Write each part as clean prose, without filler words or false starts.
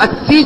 80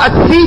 80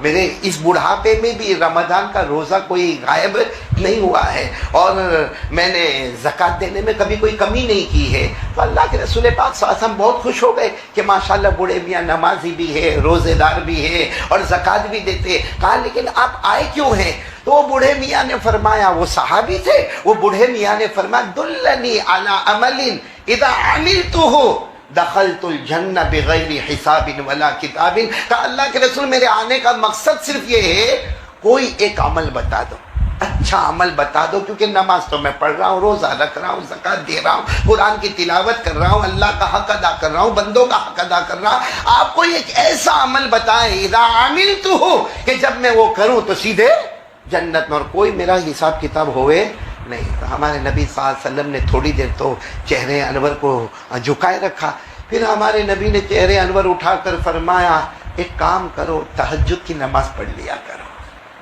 میرے اس بڑھاپے میں بھی رمضان کا روزہ کوئی غائب نہیں ہوا ہے، اور میں نے زکوٰۃ دینے میں کبھی کوئی کمی نہیں کی ہے۔ تو اللہ کے رسول پاک صلی اللہ علیہ وسلم بہت خوش ہو گئے کہ ماشاءاللہ بوڑھے میاں نمازی بھی ہے، روزے دار بھی ہے، اور زکوٰۃ بھی دیتے۔ کہا لیکن آپ آئے کیوں ہیں؟ تو وہ بوڑھے میاں نے فرمایا، وہ صحابی تھے، وہ بوڑھے میاں نے فرمایا دلنی علی عمل اذا عملتہ دخلت الجنہ بغیر حساب ولا کتاب۔ کہا اللہ کے رسول میرے آنے کا مقصد صرف یہ ہے کوئی ایک عمل بتا دو، اچھا عمل بتا دو، کیونکہ نماز تو میں پڑھ رہا ہوں، روزہ رکھ رہا ہوں، زکوٰۃ دے رہا ہوں، قرآن کی تلاوت کر رہا ہوں، اللہ کا حق ادا کر رہا ہوں، بندوں کا حق ادا کر رہا ہوں، آپ کوئی ایک ایسا عمل بتائیں اذا عملتہ کہ جب میں وہ کروں تو سیدھے جنت میں، اور کوئی میرا حساب کتاب ہوئے نہیں۔ تو ہمارے نبی صلی اللہ علیہ وسلم نے تھوڑی دیر تو چہرے انور کو جھکائے رکھا، پھر ہمارے نبی نے چہرے انور اٹھا کر فرمایا ایک کام کرو، تہجد کی نماز پڑھ لیا کرو۔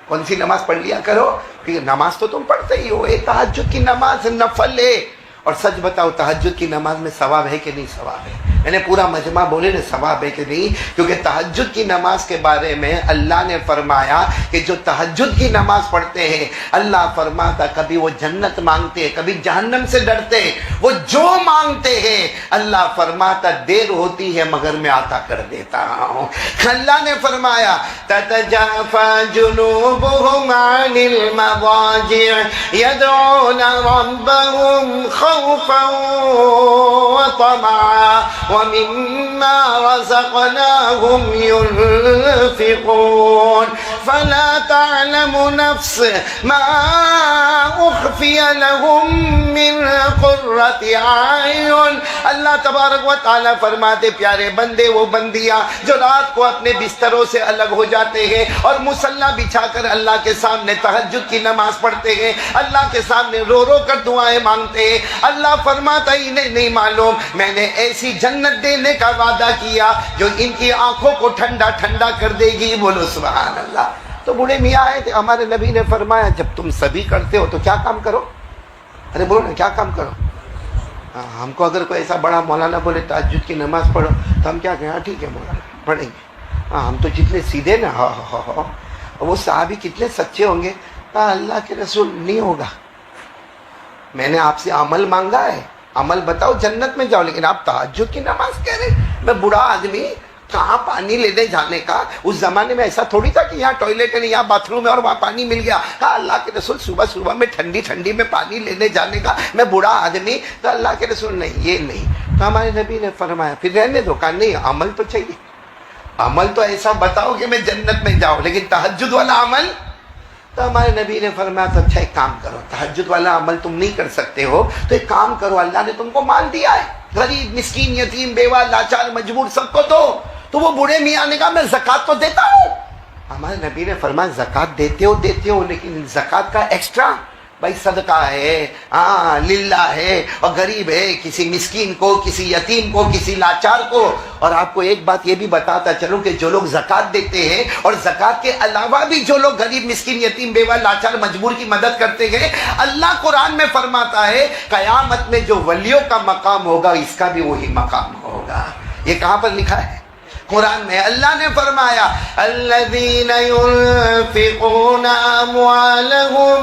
کون سی نماز پڑھ لیا کرو؟ کہ نماز تو تم پڑھتے ہی ہو، ایک تہجد کی نماز نفل ہے۔ اور سچ بتاؤ تہجد کی نماز میں ثواب ہے کہ نہیں ثواب ہے؟ میں نے پورا مجمع بولے نا ثواب ہے کہ نہیں، کیونکہ تہجد کی نماز کے بارے میں اللہ نے فرمایا کہ جو تہجد کی نماز پڑھتے ہیں اللہ فرماتا کبھی وہ جنت مانگتے ہیں، کبھی جہنم سے ڈرتے ہیں، وہ جو مانگتے ہیں اللہ فرماتا دیر ہوتی ہے مگر میں عطا کر دیتا ہوں۔ اللہ نے فرمایا تتجافى جنوبهم عن المضاجع يدعون ربهم خوفا وطمعا ومما رزقناهم ينفقون فلا تعلم نفس ما أخفي لهم من قرة أعين۔ اللہ تبارک و تعالیٰ فرماتے پیارے بندے وہ بندیاں جو رات کو اپنے بستروں سے الگ ہو جاتے ہیں اور مصلی بچھا کر اللہ کے سامنے تہجد کی نماز پڑھتے ہیں، اللہ کے سامنے رو رو کر دعائیں مانگتے ہیں، اللہ فرماتا انہیں نہیں معلوم میں نے ایسی جنت دینے کا وعدہ کیا جو ان کی آنکھوں کو ٹھنڈا ٹھنڈا کر دے گی۔ بولو سبحان اللہ۔ تو بوڑھے میاں آئے تھے، ہمارے نبی نے فرمایا جب تم سبھی کرتے ہو تو کیا کام کرو؟ ارے بولو نا کیا کام کرو؟ ہم کو اگر کوئی ایسا بڑا مولانا بولے تہجد کی نماز پڑھو تو ہم کیا کہیں؟ ہاں ٹھیک ہے مولانا پڑھیں گے۔ ہم تو جتنے سیدھے نا وہ صحابی کتنے سچے ہوں گے۔ اللہ کے رسول نہیں ہوگا، میں نے آپ سے عمل مانگا ہے، عمل بتاؤ جنت میں جاؤ، لیکن آپ تہجد کی نماز کہہ رہے ہیں۔ میں بوڑھا آدمی کہاں پانی لینے جانے کا، اس زمانے میں ایسا تھوڑی تھا کہ یہاں ٹوائلٹ ہے یہاں باتھ روم ہے اور وہاں پانی مل گیا۔ کہا اللہ کے رسول صبح صبح میں ٹھنڈی ٹھنڈی میں پانی لینے جانے کا میں بوڑھا آدمی، تو اللہ کے رسول نہیں یہ نہیں۔ تو ہمارے نبی نے فرمایا پھر رہنے دو، کہا نہیں عمل تو چاہیے، عمل تو ایسا بتاؤ کہ میں جنت میں جاؤں، لیکن تہجد والا عمل۔ تو ہمارے نبی نے فرمایا تو اچھا ایک کام کرو، تہجد والا عمل تم نہیں کر سکتے ہو تو ایک کام کرو، اللہ نے تم کو مال دیا ہے، غریب مسکین یتیم بیوہ لاچار مجبور سب کو دو۔ تو وہ بوڑھے میاں نے کہا میں زکوٰۃ تو دیتا ہوں۔ ہمارے نبی نے فرمایا زکوٰۃ دیتے ہو لیکن زکوٰۃ کا ایکسٹرا، بھائی صدقہ ہے، للہ ہے، اور غریب ہے، کسی مسکین کو، کسی یتیم کو، کسی لاچار کو۔ اور آپ کو ایک بات یہ بھی بتاتا چلوں کہ جو لوگ زکوٰۃ دیتے ہیں اور زکوٰۃ کے علاوہ بھی جو لوگ غریب مسکین یتیم بیوہ لاچار مجبور کی مدد کرتے ہیں، اللہ قرآن میں فرماتا ہے قیامت میں جو ولیوں کا مقام ہوگا اس کا بھی وہی مقام ہوگا۔ یہ کہاں پر لکھا ہے؟ قرآن میں اللہ نے فرمایا الذین ينفقون اموالهم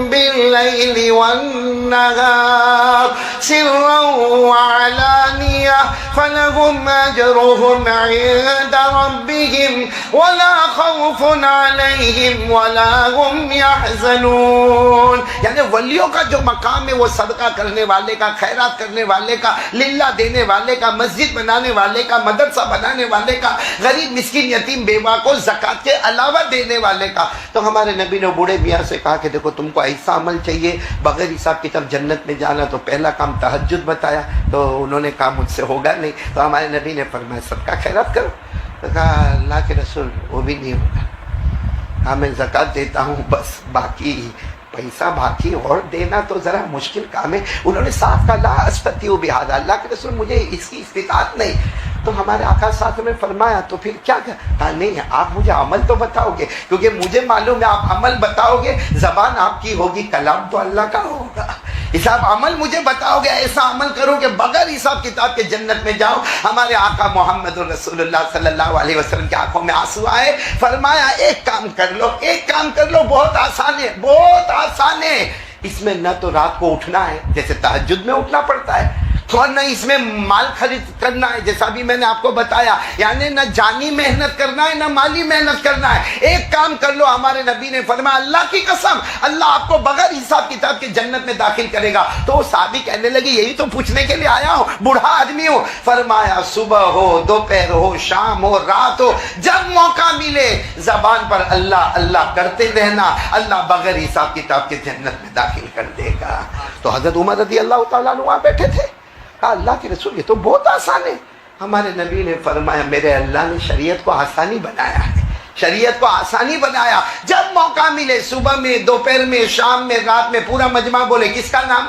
باللیل والنہار سرا وعلانیہ فلهم اجرهم عند ربهم ولا خوف علیہم ولا هم يحزنون۔ یعنی ولیوں کا جو مقام ہے وہ صدقہ کرنے والے کا، خیرات کرنے والے کا، للہ دینے والے کا، مسجد بنانے والے کا، مدرسہ بنانے والے کا، غریب مسکین یتیم بیوہ کو زکوٰۃ کے علاوہ دینے والے کا۔ تو ہمارے نبی نے بوڑھے میاں سے کہا کہ دیکھو تم کو ایسا عمل چاہیے بغیر حساب کتاب جنت میں جانا، تو پہلا کام تہجد بتایا، تو انہوں نے کہا مجھ سے ہوگا نہیں۔ تو ہمارے نبی نے فرمایا صدقہ خیرات کرو۔ تو کہا اللہ کے رسول وہ بھی نہیں ہوگا، ہاں میں زکوٰۃ دیتا ہوں بس، باقی پیسہ باقی اور دینا تو ذرا مشکل کام ہے۔ انہوں نے صاف کہا لا استطیع بہذا، اللہ کے رسول مجھے اس کی استطاعت نہیں۔ تو ہمارے آقا صاحب نے فرمایا تو پھر کیا کہا؟ نہیں آپ مجھے عمل تو بتاؤ گے، کیونکہ مجھے معلوم ہے آپ عمل بتاؤ گے، زبان آپ کی ہوگی، کلام تو اللہ کا ہوگا۔ حساب عمل مجھے بتاؤ گے، ایسا عمل کرو کہ بغیر حساب کتاب کے جنت میں جاؤ۔ ہمارے آقا محمد رسول اللہ صلی اللہ علیہ وسلم کی آنکھوں میں آنسو آئے، فرمایا ایک کام کر لو، ایک کام کر لو، بہت آسان ہے، بہت آسان ہے۔ اس میں نہ تو رات کو اٹھنا ہے جیسے تہجد میں اٹھنا پڑتا ہے، اور نہ اس میں مال خرید کرنا ہے جیسا بھی میں نے آپ کو بتایا، یعنی نہ جانی محنت کرنا ہے نہ مالی محنت کرنا ہے۔ ایک کام کر لو، ہمارے نبی نے فرمایا اللہ کی قسم اللہ آپ کو بغیر حساب کتاب کے جنت میں داخل کرے گا۔ تو وہ صحابی کہنے لگے یہی تو پوچھنے کے لیے آیا ہوں، بوڑھا آدمی ہوں۔ فرمایا صبح ہو، دوپہر ہو، شام ہو، رات ہو، جب موقع ملے زبان پر اللہ اللہ کرتے رہنا، اللہ بغیر حساب کتاب کے جنت میں داخل کر دے گا۔ تو حضرت عمر رضی اللہ تعالیٰ عنہ وہاں بیٹھے تھے، کہا اللہ کے رسول یہ تو بہت آسان ہے۔ ہمارے نبی نے فرمایا میرے اللہ نے شریعت کو آسانی بنایا ہے، شریعت کو آسانی بنایا۔ جب موقع ملے صبح میں، دوپہر میں، شام میں، رات میں، پورا مجمع بولے کس کا نام؟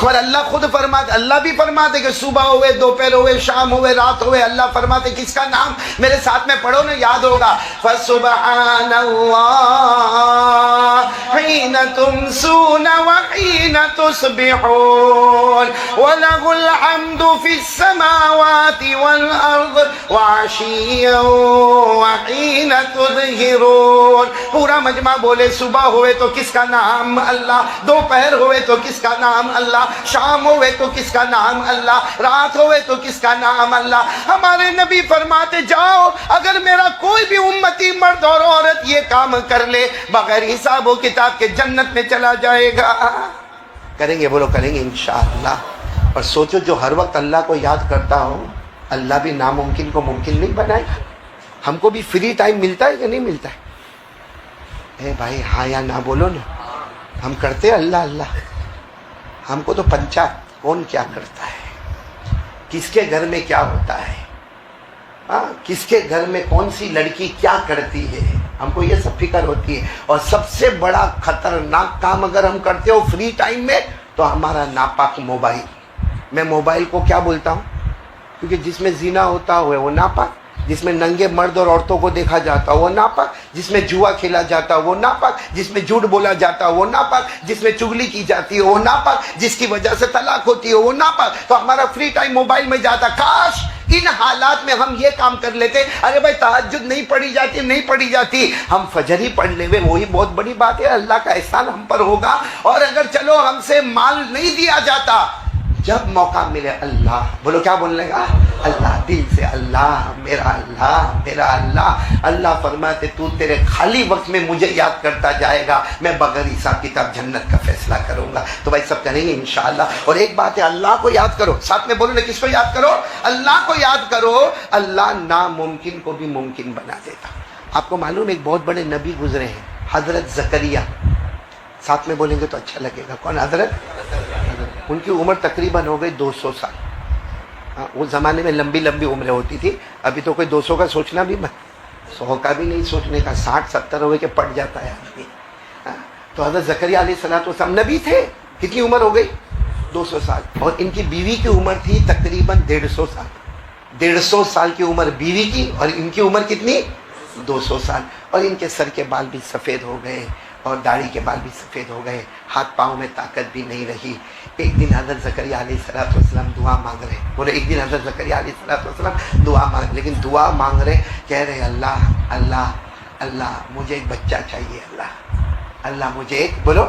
اور اللہ خود فرماتے، اللہ بھی فرماتے کہ صبح ہوئے، دوپہر ہوئے، شام ہوئے، رات ہوئے، اللہ فرماتے کس کا نام؟ میرے ساتھ میں پڑھو نا، یاد ہوگا۔ فَسُبْحَانَ اللَّهِ حِينَ تُمْسُونَ وَحِينَ تُصْبِحُونَ وَلَهُ الْحَمْدُ فِي السَّمَاوَاتِ وَالْأَرْضِ وَعَشِيًّا وَحِينَ تُظْهِرُونَ۔ پورا مجمع بولے صبح ہوئے تو کس کا نام؟ اللہ۔ دوپہر ہوئے تو کس کا نام؟ اللہ۔ شام ہوئے تو کس کا نام؟ اللہ۔ رات ہوئے تو کس کا نام؟ اللہ۔ ہمارے نبی فرماتے جاؤ اگر میرا کوئی بھی امتی مرد اور عورت یہ کام کر لے بغیر حساب و کتاب کے جنت میں چلا جائے گا۔ کریں گے؟ بولو کریں گے انشاءاللہ۔ اور سوچو جو ہر وقت اللہ کو یاد کرتا ہو اللہ بھی ناممکن کو ممکن نہیں بنائے گا۔ ہم کو بھی فری ٹائم ملتا ہے کہ نہیں ملتا ہے؟ اے بھائی ہاں یا نہ بولو نا، ہم کرتے ہیں اللہ اللہ، ہم کو تو پنچات کون کیا کرتا ہے، کس کے گھر میں کیا ہوتا ہے، کس کے گھر میں کون سی لڑکی کیا کرتی ہے، ہم کو یہ سب فکر ہوتی ہے۔ اور سب سے بڑا خطرناک کام اگر ہم کرتے ہو فری ٹائم میں تو ہمارا ناپاک موبائل۔ میں موبائل کو کیا بولتا ہوں؟ کیونکہ جس میں زنا ہوتا ہے وہ ناپاک، جس میں ننگے مرد اور عورتوں کو دیکھا جاتا وہ ناپاک، جس میں جوا کھیلا جاتا وہ ناپاک، جس میں جھوٹ بولا جاتا وہ ناپاک، جس میں چغلی کی جاتی ہے وہ ناپاک، جس کی وجہ سے طلاق ہوتی ہے وہ ناپاک۔ تو ہمارا فری ٹائم موبائل میں جاتا۔ کاش ان حالات میں ہم یہ کام کر لیتے، ارے بھائی تہجد نہیں پڑھی جاتی، نہیں پڑھی جاتی، ہم فجر ہی پڑھ لے، وہی بہت بڑی بات ہے، اللہ کا احسان ہم پر ہوگا۔ اور اگر چلو ہم سے مال نہیں دیا جاتا، جب موقع ملے اللہ، بولو کیا بولنے گا؟ اللہ، دل سے اللہ میرا اللہ میرا اللہ۔ اللہ فرماتے تو تیرے خالی وقت میں مجھے یاد کرتا جائے گا، میں بغیر حساب کتاب جنت کا فیصلہ کروں گا۔ تو بھائی سب کریں گے انشاءاللہ۔ اور ایک بات ہے، اللہ کو یاد کرو، ساتھ میں بولو نا، کس کو یاد کرو؟ اللہ کو یاد کرو، اللہ ناممکن کو بھی ممکن بنا دیتا۔ آپ کو معلوم ایک بہت بڑے نبی گزرے ہیں، حضرت زکریا، ساتھ میں بولیں گے تو اچھا لگے گا۔ کون؟ حضرت، ان کی عمر تقریباً ہو گئی 200 سال۔ اس زمانے میں لمبی لمبی عمریں ہوتی تھی، ابھی تو کوئی 200 کا سوچنا بھی مت، 100 کا بھی نہیں سوچنے کا، 60-70 ہوئے کہ پٹ جاتا ہے آدمی۔ تو حضرت زکریا علیہ السلام نبی تھے، کتنی عمر ہو گئی؟ 200 سال۔ اور ان کی بیوی کی عمر تھی تقریباً 150 سال۔ 150 سال کی عمر بیوی کی، اور ان کی عمر کتنی؟ 200 سال۔ اور ان کے سر کے بال بھی سفید ہو گئے اور داڑھی کے بال بھی سفید ہو گئے، ہاتھ پاؤں میں طاقت بھی نہیں رہی۔ ایک دن حضرت زکریا علیہ السلام دعا مانگ رہے، بولے ایک دن حضرت زکریا علیہ السلام دعا مانگ، لیکن دعا مانگ رہے، کہہ رہے اللہ اللہ اللہ مجھے ایک بچہ چاہیے، اللہ اللہ مجھے ایک، بولو،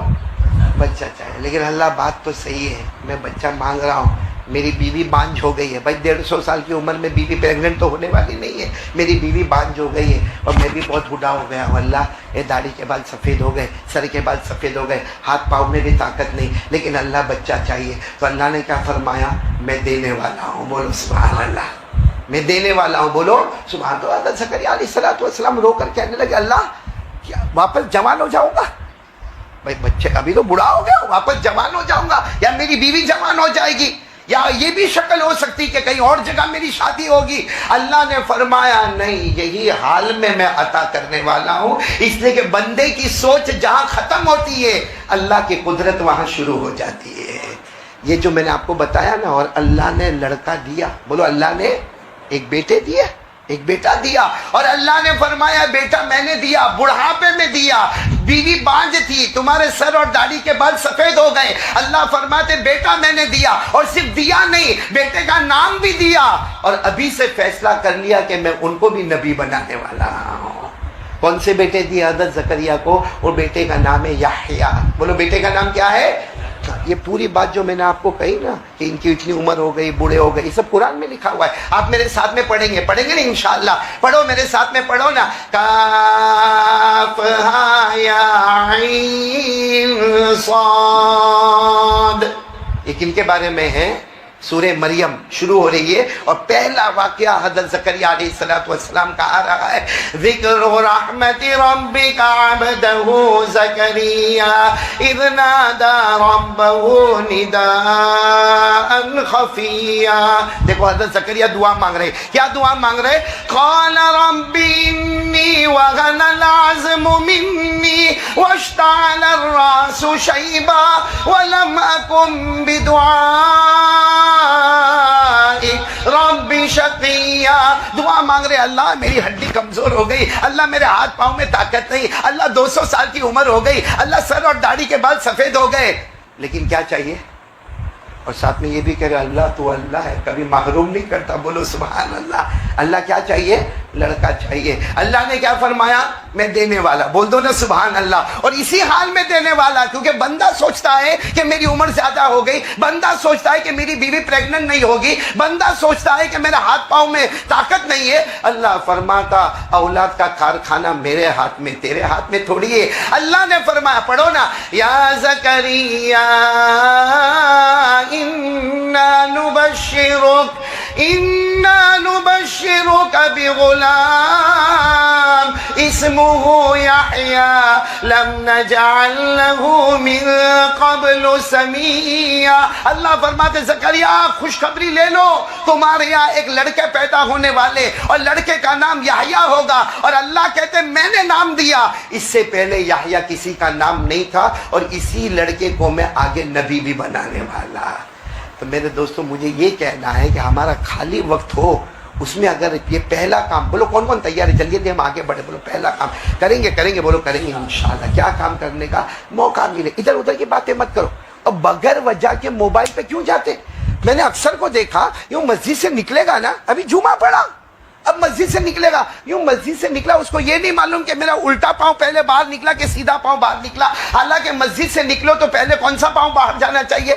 بچہ چاہیے۔ لیکن اللہ بات تو صحیح ہے، میں بچہ مانگ رہا ہوں، میری بیوی بانجھ ہو گئی ہے۔ بھائی 150 سال کی عمر میں بیوی پریگننٹ تو ہونے والی نہیں ہے، میری بیوی بانجھ ہو گئی ہے اور میں بھی بہت بوڑھا ہو گیا ہوں، اللہ یہ داڑھی کے بال سفید ہو گئے، سر کے بال سفید ہو گئے، ہاتھ پاؤں میں بھی طاقت نہیں، لیکن اللہ بچہ چاہیے۔ تو اللہ نے کیا فرمایا؟ میں دینے والا ہوں، بولو سبحان اللہ، میں دینے والا ہوں، بولو سبحان اللہ۔ حضرت زکریا علیہ السلام رو کر کہنے لگے اللہ کیا واپس جوان ہو جاؤں گا؟ بھائی بچے ابھی تو بوڑھا ہو گیا، واپس جوان ہو جاؤں گا، یا میری بیوی جوان ہو جائے گی، یا یہ بھی شکل ہو سکتی کہ کہیں اور جگہ میری شادی ہوگی۔ اللہ نے فرمایا نہیں، یہی حال میں عطا کرنے والا ہوں، اس لیے کہ بندے کی سوچ جہاں ختم ہوتی ہے اللہ کی قدرت وہاں شروع ہو جاتی ہے۔ یہ جو میں نے آپ کو بتایا نا، اور اللہ نے لڑکا دیا، بولو اللہ نے ایک بیٹے دیے، ایک بیٹا دیا، اور اللہ نے فرمایا بیٹا میں نے دیا، بڑھاپے میں دیا، بیوی بانجھ تھی، تمہارے سر اور داڑھی کے بال سفید ہو گئے، اللہ فرماتے بیٹا میں نے دیا، اور صرف دیا نہیں، بیٹے کا نام بھی دیا، اور ابھی سے فیصلہ کر لیا کہ میں ان کو بھی نبی بنانے والا ہوں۔ کون سے بیٹے دیے حضرت زکریا کو؟ اور بیٹے کا نام ہے یحییٰ۔ بولو بیٹے کا نام کیا ہے؟ یہ پوری بات جو میں نے آپ کو کہی نا کہ ان کی اتنی عمر ہو گئی، بوڑھے ہو گئے، یہ سب قرآن میں لکھا ہوا ہے۔ آپ میرے ساتھ میں پڑھیں گے نا انشاءاللہ؟ پڑھو میرے ساتھ میں، پڑھو نا، کاف ہا یا عین صاد۔ یہ کن کے بارے میں ہے؟ سورہ مریم شروع ہو رہی ہے، اور پہلا واقعہ حضرت زکریا علیہ السلام کا آ رہا ہے۔ ذکر رحمت ربک عبدہ زکریا اذ نادى ربہ نداء خفیا۔ دیکھو حضرت زکریا دعا مانگ رہے، کیا دعا مانگ رہے؟ قال رب انی وهن العظم منی واشتعل الراس شیبا ولم اکن رب شقیہ۔ دعا مانگ رہے، اللہ میری ہڈی کمزور ہو گئی، اللہ میرے ہاتھ پاؤں میں طاقت نہیں، اللہ 200 سال کی عمر ہو گئی، اللہ سر اور داڑھی کے بال سفید ہو گئے، لیکن کیا چاہیے؟ اور ساتھ میں یہ بھی کہہ رہے اللہ تو اللہ ہے، کبھی محروم نہیں کرتا، بولو سبحان اللہ۔ اللہ کیا چاہیے؟ لڑکا چاہیے۔ اللہ نے کیا فرمایا؟ میں دینے والا، بول دو نا سبحان اللہ۔ اور اسی حال میں دینے والا، کیونکہ بندہ سوچتا ہے کہ میری عمر زیادہ ہو گئی، بندہ سوچتا ہے کہ میری بیوی پریگننٹ نہیں ہوگی، بندہ سوچتا ہے کہ میرے ہاتھ پاؤں میں طاقت نہیں ہے۔ اللہ فرماتا اولاد کا کارخانہ میرے ہاتھ میں، تیرے ہاتھ میں تھوڑی ہے۔ اللہ نے فرمایا، پڑھو نا، یا زکریا انا نبشرک بغلام اسمہ یحییٰ لم نجعل له من قبل سمیہ۔ اللہ فرماتے زکریا خوشخبری لے لو، تمہارے یہاں ایک لڑکے پیدا ہونے والے، اور لڑکے کا نام یحییٰ ہوگا، اور اللہ کہتے میں نے نام دیا، اس سے پہلے یحییٰ کسی کا نام نہیں تھا، اور اسی لڑکے کو میں آگے نبی بھی بنانے والا۔ تو میرے دوستو مجھے یہ کہنا ہے کہ ہمارا خالی وقت ہو، اس میں اگر یہ پہلا کام، بولو کون کون تیار ہے؟ جلدی ہم آگے بڑھے، بولو پہلا کام کریں گے، بولو کریں گے انشاءاللہ۔ کیا کام کرنے کا موقع ملے، ادھر ادھر کی باتیں مت کرو، اور بغیر وجہ کے موبائل پہ کیوں جاتے؟ میں نے اکثر کو دیکھا، یوں مسجد سے نکلے گا نا، ابھی جمعہ پڑا، اب مسجد سے نکلے گا، یوں مسجد سے نکلا، اس کو یہ نہیں معلوم کہ میرا الٹا پاؤں پہلے باہر نکلا کہ سیدھا پاؤں باہر نکلا، حالانکہ مسجد سے نکلو تو پہلے کون سا پاؤں باہر جانا چاہیے؟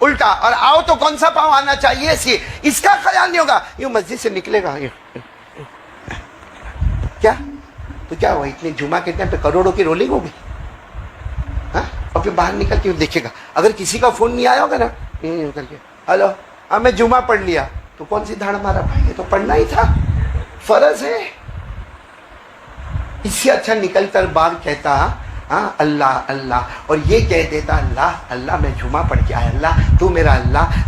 الٹا، اور آؤ تو کون سا پاؤں آنا چاہیے؟ اس کا خیال نہیں ہوگا، یوں مسجد سے نکلے گا، کیا تو کیا ہوا؟ اتنے جمعہ کے ٹائم پہ کروڑوں کی رولنگ ہوگی، اور پھر باہر نکل کے دیکھے گا، اگر کسی کا فون نہیں آیا ہوگا نا کر کے، ہلو اب میں جمعہ پڑھ لیا، تو کون سی دھاڑ مارا بھائی، یہ تو پڑھنا ہی تھا، فرض ہے۔ اس سے اچھا نکل کر باہر کہتا اللہ اللہ، اور یہ کہہ دیتا اللہ اللہ میں جمعہ پڑھ کے آیا، اللہ تو میرا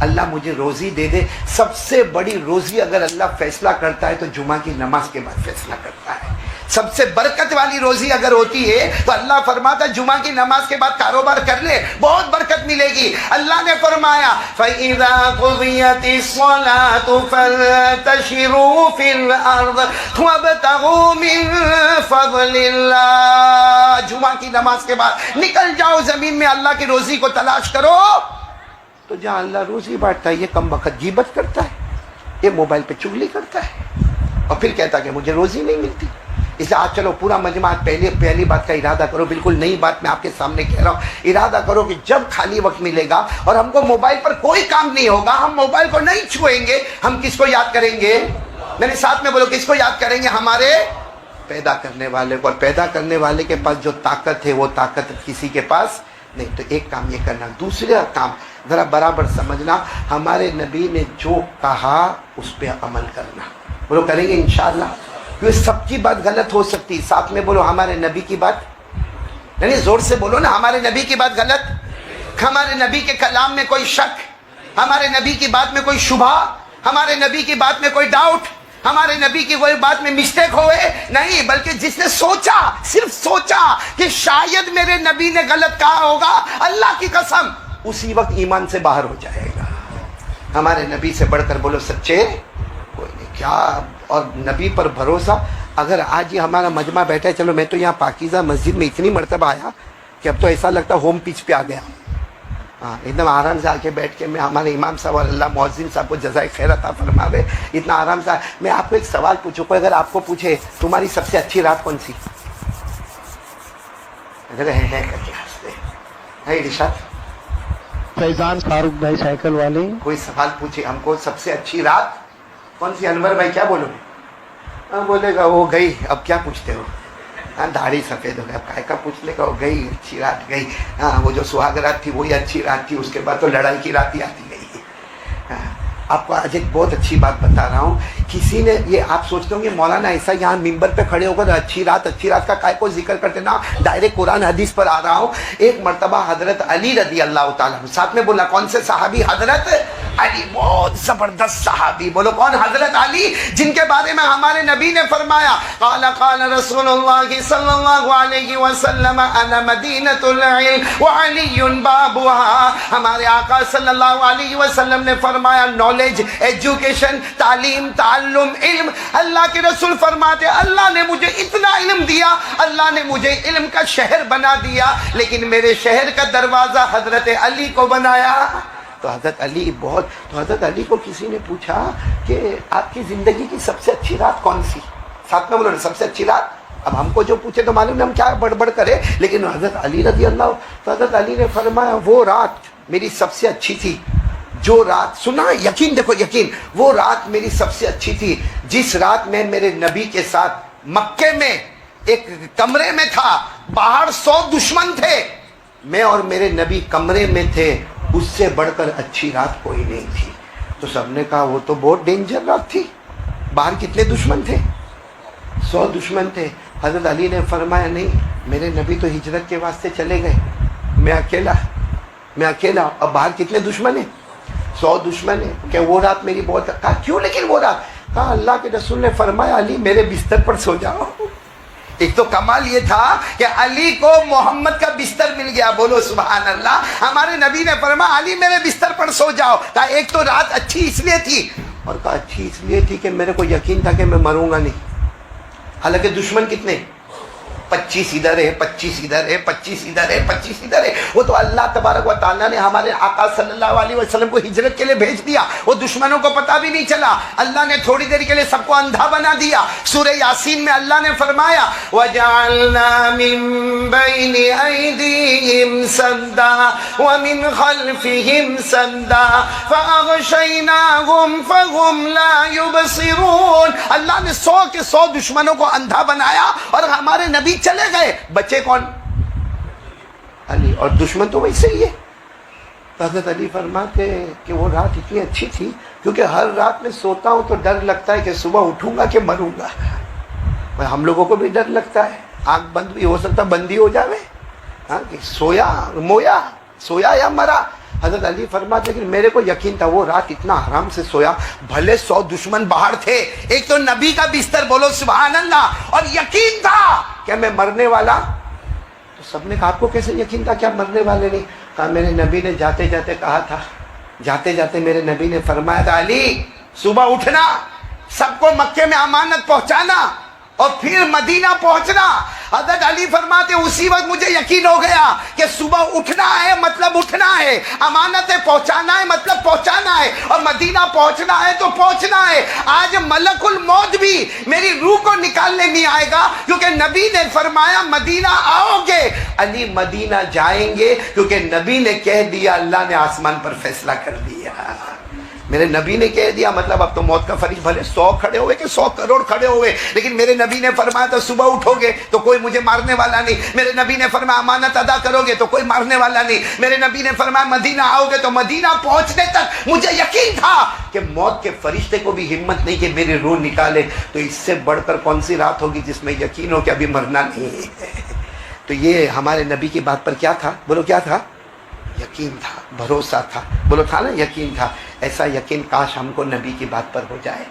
اللہ مجھے روزی دے دے۔ سب سے بڑی روزی اگر اللہ فیصلہ کرتا ہے تو جمعہ کی نماز کے بعد فیصلہ کرتا ہے۔ سب سے برکت والی روزی اگر ہوتی ہے تو اللہ فرماتا جمعہ کی نماز کے بعد کاروبار کر لے، بہت برکت ملے گی۔ اللہ نے فرمایا فَإِذَا قُضِيَتِ الصَّلَاةُ فَانتَشِرُوا فِي الْأَرْضِ وَابْتَغُوا مِن فَضْلِ اللَّهِ۔ جمعہ کی نماز کے بعد نکل جاؤ زمین میں، اللہ کی روزی کو تلاش کرو۔ تو جہاں اللہ روزی بانٹتا ہے یہ کم وقت غیبت کرتا ہے، یہ موبائل پہ چغلی کرتا ہے، اور پھر کہتا کہ مجھے روزی نہیں ملتی۔ اس لیے آج چلو پورا مجمع پہلی بات کا ارادہ کرو، بالکل نئی بات میں آپ کے سامنے کہہ رہا ہوں، ارادہ کرو کہ جب خالی وقت ملے گا اور ہم کو موبائل پر کوئی کام نہیں ہوگا، ہم موبائل کو نہیں چھوئیں گے، ہم کس کو یاد کریں گے؟ میرے ساتھ میں بولو، کس کو یاد کریں گے؟ ہمارے پیدا کرنے والے کو۔ اور پیدا کرنے والے کے پاس جو طاقت ہے وہ طاقت کسی کے پاس نہیں۔ تو ایک کام یہ کرنا، دوسرا کام ذرا برابر سمجھنا، ہمارے نبی نے جو کہا اس پہ عمل کرنا۔ بولو کریں گے انشاءاللہ، کیونکہ سب کی بات غلط ہو سکتی، ساتھ میں بولو ہمارے نبی کی بات، یعنی زور سے بولو نا، ہمارے نبی کی بات غلط، ہمارے نبی کے کلام میں کوئی شک، ہمارے نبی کی بات میں کوئی شبہ، ہمارے نبی کی بات میں کوئی ڈاؤٹ، ہمارے نبی کی کوئی بات میں مسٹیک ہوئے نہیں، بلکہ جس نے سوچا، صرف سوچا کہ شاید میرے نبی نے غلط کہا ہوگا، اللہ کی قسم اسی وقت ایمان سے باہر ہو جائے گا۔ ہمارے نبی سے بڑھ کر بولو سچے کوئی نہیں۔ کیا اور نبی پر بھروسہ. اگر آج یہ ہمارا مجمع بیٹھا ہے, چلو میں تو یہاں پاکیزہ مسجد میں اتنی مرتبہ آیا کہ اب تو ایسا لگتا ہوم پچ پہ آ گیا. ہاں, ایک دم آرام سے آ کے بیٹھ کے میں ہمارے امام صاحب اور اللہ مؤذن صاحب کو جزائے خیر عطا فرماوے, اتنا آرام سے. میں آپ کو ایک سوال پوچھوں, کوئی اگر آپ کو پوچھے تمہاری سب سے اچھی رات کون سی, اگر ہے کر کے ہنستے ہیں ارشاد, فیضان فاروق بھائی سائیکل والے, کوئی سوال پوچھے ہم کو سب سے اچھی رات کون سی, انور بھائی کیا بولو گے؟ ہاں بولے گا وہ گئی. اب کیا پوچھتے ہو, ہاں داڑھی سفید ہو گیا, اب کائے کا پوچھ لے گا, وہ گئی اچھی رات گئی. ہاں وہ جو سہاگ رات تھی وہی اچھی رات تھی, اس کے بعد تو لڑائی کی رات ہی آتی گئی. ہاں, آپ کو آج ایک بہت اچھی بات بتا رہا ہوں. کسی نے یہ آپ سوچتے ہوں کہ مولانا ایسا یہاں ممبر پہ کھڑے ہو کر اچھی رات کا کائے کو ذکر کرتے نا, ڈائریکٹ قرآن حدیث پر آ رہا ہوں. ایک مرتبہ حضرت علی رضی اللہ تعالیٰ ساتھ میں بولا, کون سے صحابی؟ حضرت علی, بہت زبردست صحابی. بولو کون؟ حضرت علی, جن کے بارے میں ہمارے نبی نے فرمایا, قال قال رسول اللہ صلی اللہ علیہ وسلم انا مدینۃ العلم وعلی بابها. ہمارے آقا صلی اللہ علیہ وسلم نے فرمایا, نالج, ایجوکیشن, تعلیم, تعلم, علم. اللہ کے رسول فرماتے اللہ نے مجھے اتنا علم دیا, اللہ نے مجھے علم کا شہر بنا دیا, لیکن میرے شہر کا دروازہ حضرت علی کو بنایا. تو حضرت علی بہت. تو حضرت علی کو کسی نے پوچھا کہ آپ کی زندگی کی سب سے اچھی رات کون سی؟ ساتھ میں بولو سب سے اچھی رات. اب ہم کو جو پوچھے تو معلوم نہیں ہم کیا بڑبڑ کرے, لیکن حضرت علی رضی اللہ, تو حضرت علی نے فرمایا وہ رات میری سب سے اچھی تھی جو رات, سنا یقین, دیکھو یقین, وہ رات میری سب سے اچھی تھی جس رات میں میرے نبی کے ساتھ مکے میں ایک کمرے میں تھا, باہر 100 دشمن تھے, میں اور میرے نبی کمرے میں تھے. اس سے بڑھ کر اچھی رات کوئی نہیں تھی. تو سب نے کہا وہ تو بہت ڈینجر رات تھی. باہر کتنے دشمن تھے؟ 100 دشمن تھے. حضرت علی نے فرمایا نہیں, میرے نبی تو ہجرت کے واسطے چلے گئے, میں اکیلا. اب باہر کتنے دشمن ہیں؟ 100 دشمن ہیں. کہ وہ رات میری بہت. کہا کیوں لیکن وہ رات؟ کہا اللہ کے رسول نے فرمایا علی میرے بستر پر سو جاؤ. ایک تو کمال یہ تھا کہ علی کو محمد کا بستر مل گیا, بولو سبحان اللہ. ہمارے نبی نے فرمایا علی میرے بستر پر سو جاؤ. کہا ایک تو رات اچھی اس لیے تھی, اور کہا اچھی اس لیے تھی کہ میرے کو یقین تھا کہ میں مروں گا نہیں. حالانکہ دشمن کتنے؟ 25 ادھر ہے, 25 ادھر ہے, 25 ادھر ہے, 25 ادھر ہے. وہ تو اللہ تبارک و تعالیٰ نے ہمارے آقا صلی اللہ علیہ وسلم کو ہجرت کے لیے بھیج دیا, وہ دشمنوں کو پتہ بھی نہیں چلا. اللہ نے تھوڑی دیر کے لیے سب کو اندھا بنا دیا. سورہ یاسین میں اللہ نے فرمایا وَجَعَلْنَا مِن بَيْنِ أَيْدِيهِمْ سَدًّا وَمِنْ خَلْفِهِمْ سَدًّا فَأَغْشَيْنَاهُمْ فَهُمْ لَا يُبْصِرُونَ. اللہ نے 100 کے 100 دشمنوں کو اندھا بنایا اور ہمارے نبی چلے گئے, بچے کون؟ علی. اور دشمن تو ویسے ہی ہے. حضرت علی فرماتے کہ وہ رات اتنی اچھی تھی کیونکہ ہر رات میں سوتا ہوں تو ڈر لگتا ہے کہ صبح اٹھوں گا کہ مروں گا. ہم لوگوں کو بھی ڈر لگتا ہے, آنکھ بند بھی ہو سکتا بندی ہو جاوے, ہاں کہ سویا یا مرا. حضرت علی فرماتے کہ میرے کو یقین تھا وہ رات اتنا آرام سے سویا, بھلے 100 دشمن باہر تھے, ایک تو نبی کا بستر, بولو سبحان اللہ, اور یقین تھا کہ میں مرنے والا. تو سب نے کہا آپ کو کیسے یقین تھا کہ آپ مرنے والے نہیں؟ کہا میرے نبی نے جاتے جاتے کہا تھا, جاتے جاتے میرے نبی نے فرمایا تھا علی صبح اٹھنا, سب کو مکے میں امانت پہنچانا اور پھر مدینہ پہنچنا. حضرت علی فرماتے اسی وقت مجھے یقین ہو گیا کہ صبح اٹھنا ہے مطلب اٹھنا ہے, امانتیں پہنچانا ہے مطلب پہنچانا ہے, اور مدینہ پہنچنا ہے تو پہنچنا ہے. آج ملک الموت بھی میری روح کو نکالنے نہیں آئے گا کیونکہ نبی نے فرمایا مدینہ آؤ گے. علی مدینہ جائیں گے کیونکہ نبی نے کہہ دیا, اللہ نے آسمان پر فیصلہ کر دیا. میرے نبی نے کہہ دیا, مطلب اب تو موت کا فرش بھلے 100 کھڑے ہوئے کہ 100 کروڑ کھڑے ہوئے, لیکن میرے نبی نے فرمایا تھا صبح اٹھو گے تو کوئی مجھے مارنے والا نہیں. میرے نبی نے فرمایا امانت ادا کرو گے تو کوئی مارنے والا نہیں. میرے نبی نے فرمایا مدینہ آؤ گے تو مدینہ پہنچنے تک مجھے یقین تھا کہ موت کے فرشتے کو بھی ہمت نہیں کہ میری روح نکالے. تو اس سے بڑھ کر کون سی رات ہوگی جس میں یقین ہو کہ ابھی مرنا نہیں ہے. تو یہ ہمارے نبی کی بات پر کیا تھا, بولو کیا تھا؟ یقین تھا, بھروسہ تھا, بولو تھا نا یقین تھا. ایسا یقین کاش ہم کو نبی کی بات پر ہو جائے.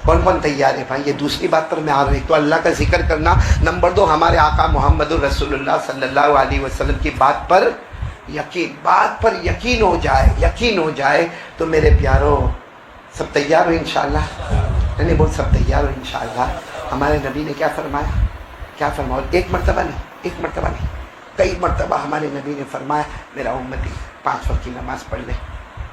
کون کون تیار ہے بھائی؟ یہ دوسری بات پر میں آ رہا ہوں. تو اللہ کا ذکر کرنا, نمبر 2 ہمارے آقا محمد الرسول اللہ صلی اللہ علیہ وسلم کی بات پر یقین ہو جائے. تو میرے پیاروں سب تیار ہو انشاءاللہ؟ میں نے بہت سب تیار ہو انشاءاللہ. ہمارے نبی نے کیا فرمایا؟ ایک مرتبہ نہیں کئی مرتبہ ہمارے نبی نے فرمایا میرا امتی 5 وقت کی نماز پڑھ لے،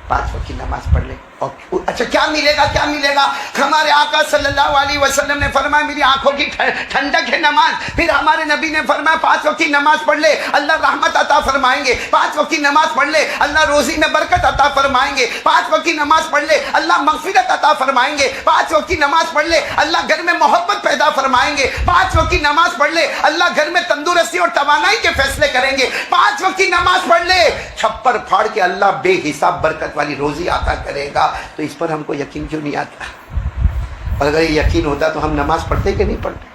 5 وقت کی نماز پڑھ لے. اور اچھا کیا ملے گا؟ ہمارے آقا صلی اللہ علیہ وسلم نے فرمایا میری آنکھوں کی ٹھنڈک ہے نماز. پھر ہمارے نبی نے فرمایا 5 وقت کی نماز پڑھ لے اللہ رحمت عطا فرمائیں گے. 5 وقت کی نماز پڑھ لے اللہ روزی میں برکت عطا فرمائیں گے. 5 وقت کی نماز پڑھ لے اللہ مغفرت عطا فرمائیں گے. 5 وقت کی نماز پڑھ لے اللہ گھر میں محبت پیدا فرمائیں گے. 5 وقت کی نماز پڑھ لے اللہ گھر میں تندرستی اور توانائی کے فیصلے کریں گے. 5 وقت کی نماز پڑھ لے چھپر پھاڑ کے اللہ بے حساب برکت والی روزی عطا کرے گا. تو اس پر ہم کو یقین کیوں نہیں آتا؟ اور اگر یہ یقین ہوتا تو ہم نماز پڑھتے کہ نہیں پڑھتے؟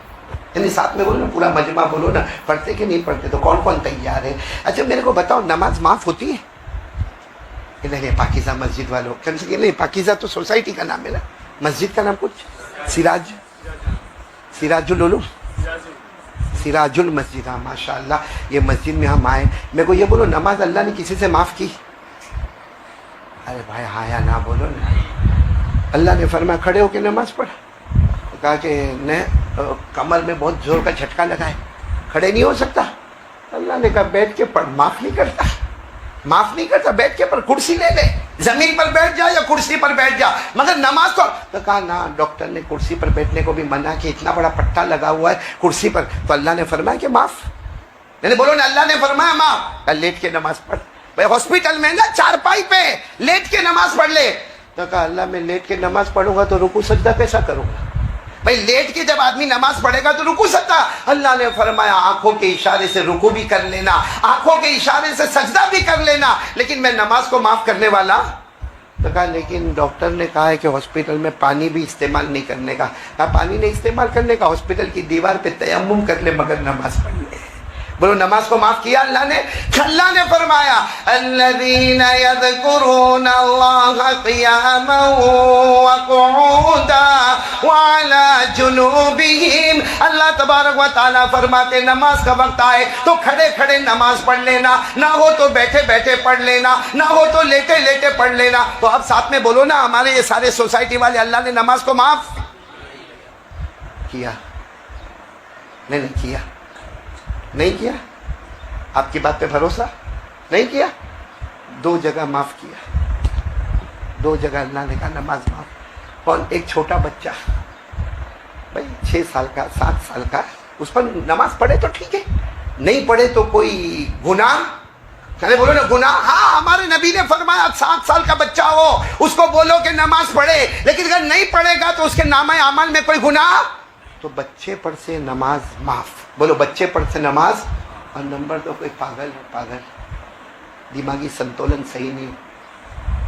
یعنی ساتھ میں بولو نا، پورا مجمع بولو نا، پڑھتے کہ نہیں پڑھتے؟ تو کون کون تیار ہے؟ اچھا میرے کو بتاؤ نماز معاف ہوتی ہے؟ نہیں پاکیزہ مسجد والوں کم سے کم نہیں، پاکیزہ تو سوسائٹی کا نام ہے نا، مسجد کا نام کچھ سراج العلوم، سراج المسجد. ہاں ماشاء اللہ یہ مسجد میں ہم آئے. میرے کو یہ بولو نماز اللہ نے کسی سے معاف کی؟ ارے بھائی ہاں یا نہ بولو نا. اللہ نے فرمایا کھڑے ہو کے نماز پڑھ. کہا کہ کمر میں بہت زور کا جھٹکا لگا ہے، کھڑے نہیں ہو سکتا. اللہ نے کہا بیٹھ کے پڑھ. معاف نہیں کرتا، بیٹھ کے پڑھ. کرسی لے لے، زمین پر بیٹھ جا یا کرسی پر بیٹھ جا، مگر نماز تو کہا نہ ڈاکٹر نے کرسی پر بیٹھنے کو بھی منع کہ اتنا بڑا پٹا لگا ہوا ہے کرسی پر. تو اللہ نے فرمایا کہ معاف. میں نے بولو نا اللہ نے فرمایا معاف. لیٹ کے نماز پڑھ. بھائی ہاسپٹل میں نا چارپائی پہ لیٹ کے نماز پڑھ لے. تو کہا اللہ میں لیٹ کے نماز پڑھوں گا تو رکوع سجدہ کیسا کروں گا؟ بھائی لیٹ کے جب آدمی نماز پڑھے گا تو رکوع سجدہ. اللہ نے فرمایا آنکھوں کے اشارے سے رکوع بھی کر لینا، آنکھوں کے اشارے سے سجدہ بھی کر لینا، لیکن میں نماز کو معاف کرنے والا. تو کہا لیکن ڈاکٹر نے کہا ہے کہ ہاسپٹل میں پانی بھی استعمال نہیں کرنے کا. کہا پانی نہیں استعمال کرنے کا، ہاسپٹل کی دیوار پہ تیمم کر لے مگر نماز پڑھ لے. بولو نماز کو معاف کیا اللہ نے. اللہ نے فرمایا الذین یذکرون اللہ قیاما وقعودا وعلی جنوبہم. اللہ تبارک و تعالیٰ فرماتے نماز کا وقت آئے تو کھڑے کھڑے نماز پڑھ لینا، نہ ہو تو بیٹھے بیٹھے پڑھ لینا، نہ ہو تو لیٹے لیٹے پڑھ لینا. تو اب ساتھ میں بولو نا ہمارے یہ سارے سوسائٹی والے اللہ نے نماز کو معاف کیا؟ نہیں کیا. آپ کی بات پہ بھروسہ نہیں کیا. 2 جگہ معاف کیا، 2 جگہ اللہ نے کہا نماز معاف. کون؟ ایک چھوٹا بچہ بھائی 6 سال کا 7 سال کا، اس پر نماز پڑھے تو ٹھیک ہے، نہیں پڑھے تو کوئی گناہ؟ چلے بولو نا گناہ. ہاں ہمارے نبی نے فرمایا 7 سال کا بچہ ہو اس کو بولو کہ نماز پڑھے، لیکن اگر نہیں پڑھے گا تو اس کے نامہ اعمال میں کوئی گناہ. تو بچے پر سے نماز معاف. بولو بچے پر سے نماز. اور نمبر 2 کوئی پاگل ہے، پاگل دماغی سنتولن صحیح نہیں،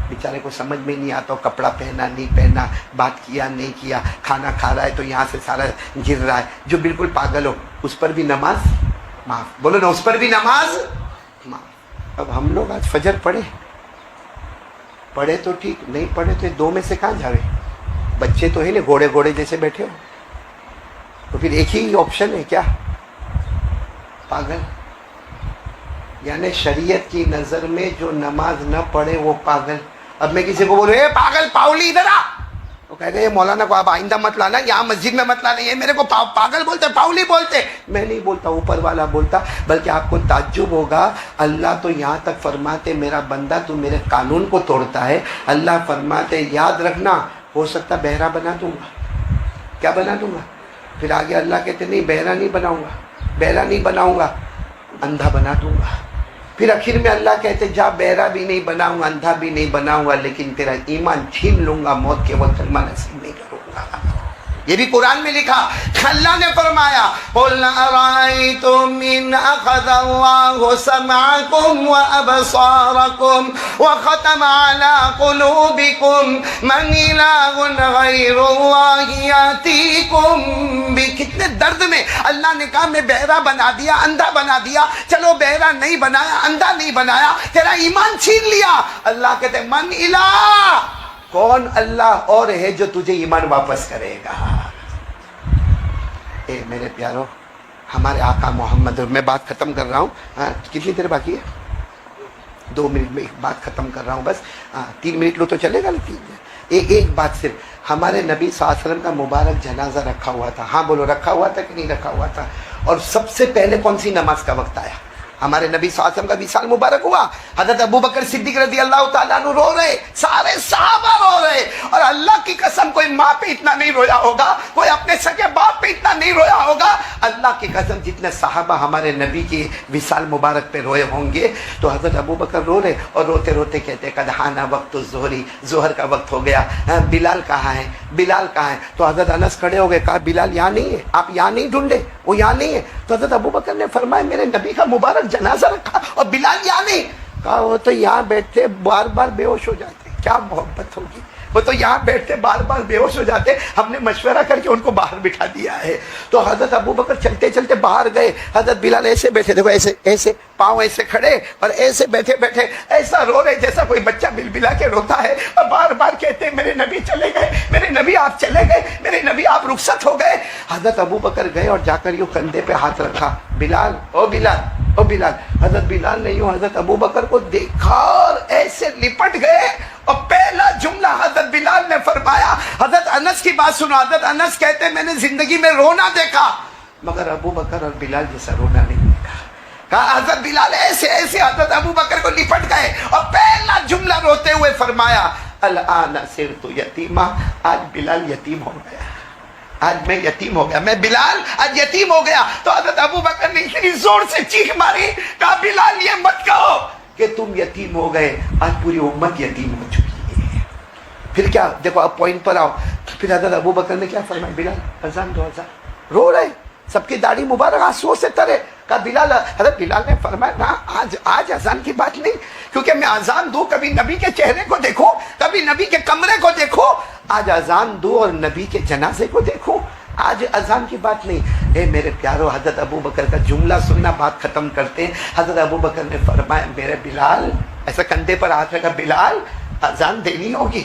بیچارے کو سمجھ میں نہیں آتا، کپڑا پہنا نہیں پہنا، بات کیا نہیں کیا، کھانا کھا رہا ہے تو یہاں سے سارا گر رہا ہے، جو بالکل پاگل ہو اس پر بھی نماز معاف. بولو نا اس پر بھی نماز معاف. اب ہم لوگ آج فجر پڑھے تو ٹھیک، نہیں پڑھے تو 2 میں سے کہاں جا رہے؟ بچے تو ہے نا گھوڑے جیسے بیٹھے ہو. تو پھر ایک ہی آپشن ہے کیا؟ پاگل. یعنی شریعت کی نظر میں جو نماز نہ پڑھے وہ پاگل. اب میں کسی کو بولوں اے پاگل پاؤلی ادھر آ، تو کہتے ہیں مولانا کو آپ آئندہ مت لانا، یہاں مسجد میں مت لانا، یہ میرے کو پاگل بولتے پاؤلی بولتے. میں نہیں بولتا، اوپر والا بولتا. بلکہ آپ کو تعجب ہوگا اللہ تو یہاں تک فرماتے میرا بندہ تو میرے قانون کو توڑتا ہے. اللہ فرماتے یاد رکھنا ہو سکتا بہرا بنا دوں گا. کیا بنا دوں گا؟ پھر آگے اللہ کہتے نہیں بہرا نہیں بناؤں گا، اندھا بنا دوں گا. پھر آخر میں اللہ کہتے جا بہرا بھی نہیں بناؤں گا، اندھا بھی نہیں بناؤں گا، لیکن تیرا ایمان چھین لوں گا، موت کے وقت کلمہ نصیب نہیں کروں گا. یہ بھی قرآن میں لکھا. اللہ نے فرمایا قُلْ أَرَأَيْتُمْ إِنْ أَخَذَ اللَّهُ سَمْعَكُمْ وَأَبْصَارَكُمْ وَخَتَمَ عَلَىٰ قُلُوبِكُمْ مَنْ إِلَٰهٌ غَيْرُ اللَّهِ يَأْتِيكُمْ بِهِ. کتنے درد میں اللہ نے کہا میں بہرا بنا دیا، اندھا بنا دیا. چلو بہرا نہیں بنایا، اندھا نہیں بنایا، تیرا ایمان چھین لیا. اللہ کہتے من الہ، کون اللہ اور ہے جو تجھے ایمان واپس کرے گا. اے میرے پیارو ہمارے آقا محمد، میں بات ختم کر رہا ہوں. کتنی دیر باقی ہے؟ 2 منٹ میں ایک بات ختم کر رہا ہوں بس. 3 منٹ لو تو چلے گا نا. ایک بات صرف ہمارے نبی صلی اللہ علیہ وسلم کا مبارک جنازہ رکھا ہوا تھا. ہاں بولو, رکھا ہوا تھا کہ نہیں رکھا ہوا تھا؟ اور سب سے پہلے کون سی نماز کا وقت آیا؟ ہمارے نبی صلی اللہ علیہ وسلم کا وصال مبارک ہوا. حضرت ابوبکر صدیق رضی اللہ تعالیٰ عنہ رو رہے, سارے صحابہ رو رہے. اور اللہ کی قسم کوئی ماں پہ اتنا نہیں رویا ہوگا, کوئی اپنے سگے باپ پہ اتنا نہیں رویا ہوگا. اللہ کی قسم جتنے صحابہ ہمارے نبی کی وصال مبارک پہ روئے ہوں گے. تو حضرت ابوبکر رو رہے اور روتے روتے کہتے قد حان وقت الظہری, ظہر کا وقت ہو گیا. بلال کہاں ہے, بلال کہاں ہے؟ تو حضرت انس کھڑے ہو گئے, کہا بلال یہاں نہیں ہے, آپ یہاں نہیں ڈھونڈے, وہ یہاں نہیں ہے. تو حضرت ابوبکر نے فرمایا میرے نبی کا مبارک جنازہ رکھا اور بلال یہاں نہیں. کہا وہ تو یہاں بیٹھتے بار بار بے ہوش ہو جاتے. کیا محبت ہوگی, وہ تو یہاں بیٹھتے بار بار بے ہوش ہو جاتے, ہم نے مشورہ کر کے ان کو باہر بٹھا دیا ہے. تو حضرت ابوبکر چلتے چلتے باہر گئے, حضرت بلال ایسے بیٹھے, دیکھو ایسے ایسے پاؤں ایسے کھڑے اور ایسے بیٹھے بیٹھے ایسا رو رہے جیسا کوئی بچہ بل بلا کے روتا ہے, اور بار بار کہتے ہیں میرے نبی چلے گئے, میرے نبی آپ چلے گئے, میرے نبی آپ رخصت ہو گئے. حضرت ابوبکر گئے اور جا کر یوں کندھے پہ ہاتھ رکھا, بلال او بلال او بلال. حضرت بلال نے یوں حضرت ابوبکر کو دیکھا اور ایسے لپٹ گئے. اور پہلا جملہ حضرت بلال نے فرمایا, حضرت انس کی بات سنو, حضرت انس کہتے ہیں میں نے زندگی میں رونا دیکھا مگر ابوبکر اور بلال جیسا رونا نہیں دیکھا. کہا حضرت بلال ایسے ایسے حضرت ابوبکر کو لپٹ گئے اور پہلا جملہ روتے ہوئے فرمایا الآن صرت یتیما, آج بلال یتیم ہو گیا, آج میں یتیم ہو گیا, میں بلال آج یتیم ہو گیا. تو حضرت ابوبکر نے اتنی زور سے چیخ ماری, کہا بلال یہ مت کہو کہ تم یتیم ہو گئے, آج پوری امت یتیم ہو چکی ہے. پھر کیا, دیکھو اب پوائنٹ پر آؤ. پھر حضرت ابوبکر نے کیا فرمایا, بلال اذان دو, اذان. رو رہے, سب کی داڑھی مبارک آنسوؤں سے ترے. کہا بلال, حضرت بلال نے فرمایا نا آج اذان کی بات نہیں, کیونکہ میں اذان دوں کبھی نبی کے چہرے کو دیکھوں, کبھی نبی کے کمرے کو دیکھوں. آج اذان دوں اور نبی کے جنازے کو دیکھوں, آج اذان کی بات نہیں. اے میرے پیارو, حضرت ابوبکر کا جملہ سننا, بات ختم کرتے ہیں. حضرت ابوبکر نے فرمایا میرے بلال, ایسا کندھے پر ہاتھ رکھا, بلال اذان دینی ہوگی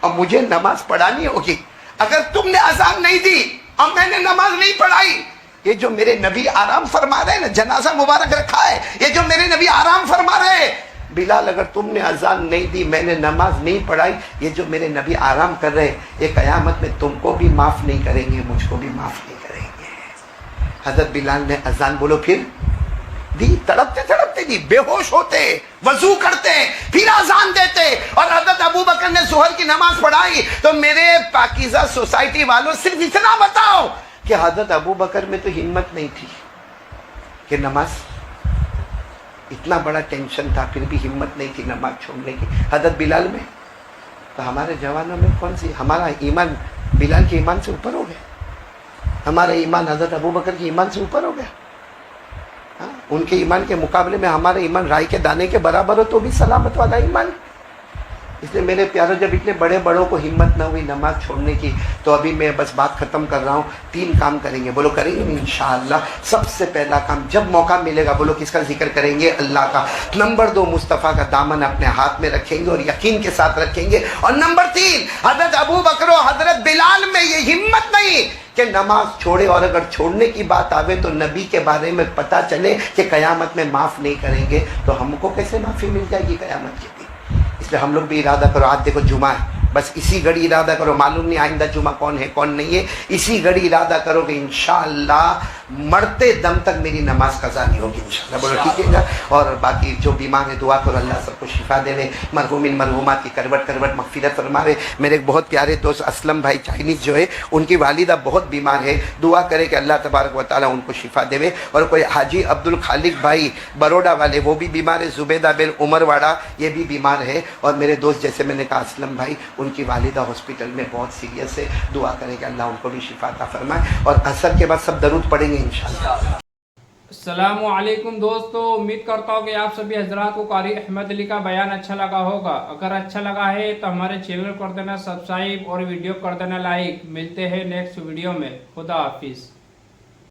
اور مجھے نماز پڑھانی ہوگی. اگر تم نے اذان نہیں دی اور میں نے نماز نہیں پڑھائی, یہ جو میرے نبی آرام فرما رہے ہیں نا, جنازہ مبارک رکھا ہے, یہ جو میرے نبی آرام فرما رہے ہیں, بلال اگر تم نے اذان نہیں دی, میں نے نماز نہیں پڑھائی, یہ جو میرے نبی آرام کر رہے ہیں, یہ قیامت میں تم کو بھی معاف نہیں کریں گے, مجھ کو بھی معاف نہیں کریں گے. حضرت بلال نے اذان بولو پھر دی, تڑپتے تڑپتے دی, بے ہوش ہوتے, وضو کرتے, پھر اذان دیتے. اور حضرت ابوبکر نے ظہر کی نماز پڑھائی. تو میرے پاکیزہ سوسائٹی والوں صرف اتنا بتاؤ کہ حضرت ابوبکر میں تو ہمت نہیں تھی کہ نماز, اتنا بڑا ٹینشن تھا پھر بھی ہمت نہیں تھی نماز چھوڑنے کی. حضرت بلال میں, تو ہمارے جوانوں میں کون سی, ہمارا ایمان بلال کے ایمان سے اوپر ہو گیا, ہمارا ایمان حضرت ابوبکر کے ایمان سے اوپر ہو گیا. ان کے ایمان کے مقابلے میں ہمارا ایمان رائی کے دانے کے برابر ہو تو بھی سلامت والا ایمان. اس لیے میرے پیاروں, جب اتنے بڑے بڑوں کو ہمت نہ ہوئی نماز چھوڑنے کی, تو ابھی میں بس بات ختم کر رہا ہوں. 3 کام کریں گے, بولو کریں گے انشاءاللہ. سب سے پہلا کام, جب موقع ملے گا بولو کس کا ذکر کریں گے, اللہ کا. نمبر 2, مصطفیٰ کا دامن اپنے ہاتھ میں رکھیں گے اور یقین کے ساتھ رکھیں گے. اور نمبر 3, حضرت ابوبکر و حضرت بلال میں یہ ہمت نہیں کہ نماز چھوڑے, اور اگر چھوڑنے کی بات آوے تو نبی کے بارے میں پتہ چلے کہ قیامت میں معاف نہیں کریں گے, تو ہم کو کیسے معافی مل جائے گی قیامت کے دن. اس لیے ہم لوگ بھی ارادہ کرو, آج دیکھو جمعہ ہے, بس اسی گھڑی ارادہ کرو, معلوم نہیں آئندہ جمعہ کون ہے کون نہیں ہے, اسی گھڑی ارادہ کرو کہ انشاءاللہ مرتے دم تک میری نماز قضا نہیں ہوگی انشاءاللہ. بولو ٹھیک ہے گا. اور باقی جو بیمار ہے دعا کرو, اللہ سب کو شفا دے, مرحومین مرحومات کی کروٹ کروٹ مغفرت فرماوے. میرے ایک بہت پیارے دوست اسلم بھائی چائنیز جو ہے, ان کی والدہ بہت بیمار ہے, دعا کرے کہ اللہ تبارک و تعالیٰ ان کو شفا دے. اور کوئی حاجی عبد الخالق بھائی بروڈا والے, وہ بھی بیمار ہے, زبیدہ بن عمر واڑا یہ بھی بیمار ہے. اور میرے دوست جیسے میں نے کہا اسلم بھائی, ان کی والدہ ہاسپٹل میں بہت سیریس ہے, دعا کریں کہ اللہ ان کو بھی شفا عطا فرمائے. اور عصر کے بعد سب درود پڑھیں گے انشاءاللہ. السلام علیکم دوستو, امید کرتا ہوں کہ آپ سبھی حضرات کو قاری احمد علی کا بیان اچھا لگا ہوگا. اگر اچھا لگا ہے تو ہمارے چینل کر دینا سبسکرائب اور ویڈیو کر دینا لائک. ملتے ہیں نیکسٹ ویڈیو میں. خدا حافظ.